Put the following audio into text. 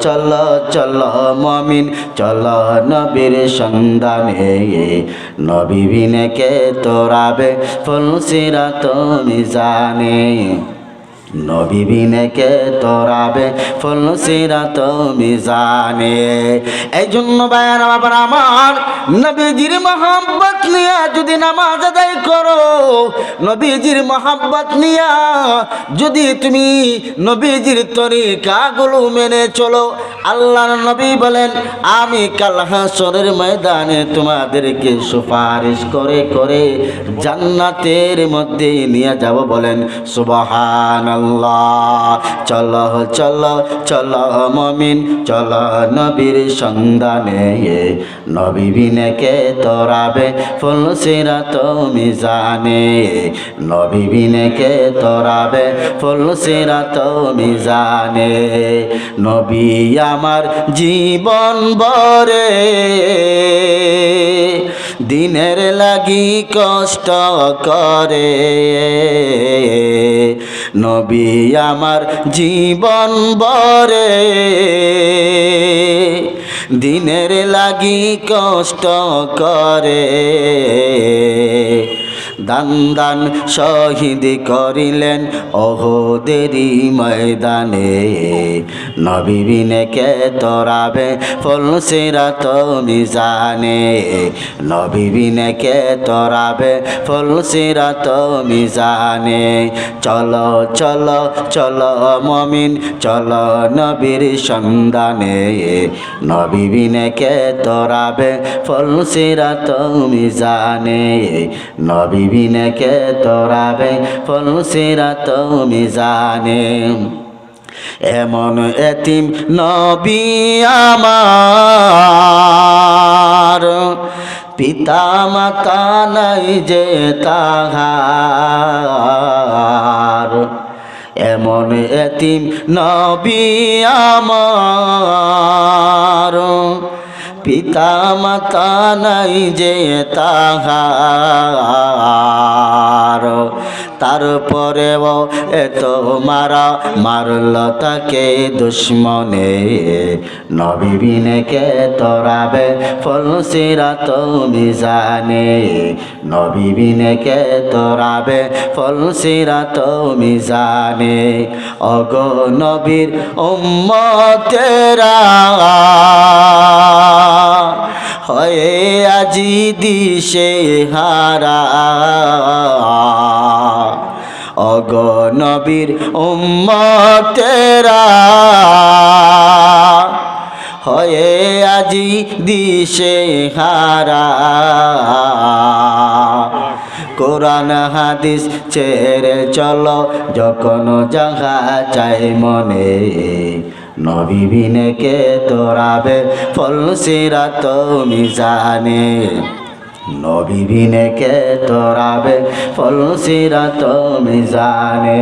চলো চলো মমিন চলো নবীর সন্ধানে নবী বিনে কে তোরাবে ফুলসিরাত মিজানে নবী বিনে কে তোরাবে ফুলসিরাত মিজানে। এই জন্য ভাইয়ার বাবার আমার নবীজির মহব্বত নিয়া যদি নামাজ আদায় করো, নবীজির মহব্বত নিয়া যদি তুমি নবীজির তরিকাগুলো মেনে চলো, আল্লাহর নবী বলেন আমি কাল হাসরের ময়দানে তোমাদেরকে সুপারিশ করে করে জান্নাতের মধ্যে নিয়ে যাব। বলেন সুবহানাল্লাহ। চলো চলো চলো মমিন চলো নবীর সন্ধানে নবী বিনে কে তোরাবে ফুলসিরাত মিজানে নবী বিনে কে তোরাবে ফুলসিরাত মিজানে। নবী আমার জীবন ভরে দিনের লাগি কষ্ট করে, নবী আমার জীবন ভরে দিনের লাগি কষ্ট করে, দান দান শহীদ করিলেন ওহুদেরই ময়দানে নবী বিনে কে তোরাবে ফুলসিরাত মিজানে নবী বিনে কে তোরাবে ফুলসিরাত মিজানে। চলো চলো চলো মমিন চলো নবীর সন্ধানে নবী বিনে কে তোরাবে ফুলসিরাত মিজানে নবী বিনে কে তোরাবে ফুলসিরাত মিজানে। এমন এতিম নবী আমার পিতা মাতা নাই যে তাহার, এমন এতিম নবী আমার পিতা মাতা নাই যে তাহার, তারপরেও এত মারা মারল তাকে দুশ্মনে নবী বিনে কে তোরাবে ফুলসিরাত মিজানে নবী বিনে কে তোরাবে ফুলসিরাত মিজানে। ওগো নবীর উম্মতেরা হয়ে আজি দিশে হারা, ওগো নবীর উম্মতেরা হয়ে আজি দিশে হারা, কোরআন হাদিস ছেড়ে চলো যখন যাহা চাই মনে নবী বিনে কে তোরাবে ফুলসিরাত মিজানে নবী বিনে কে তোরাবে ফুলসিরাত মিজানে।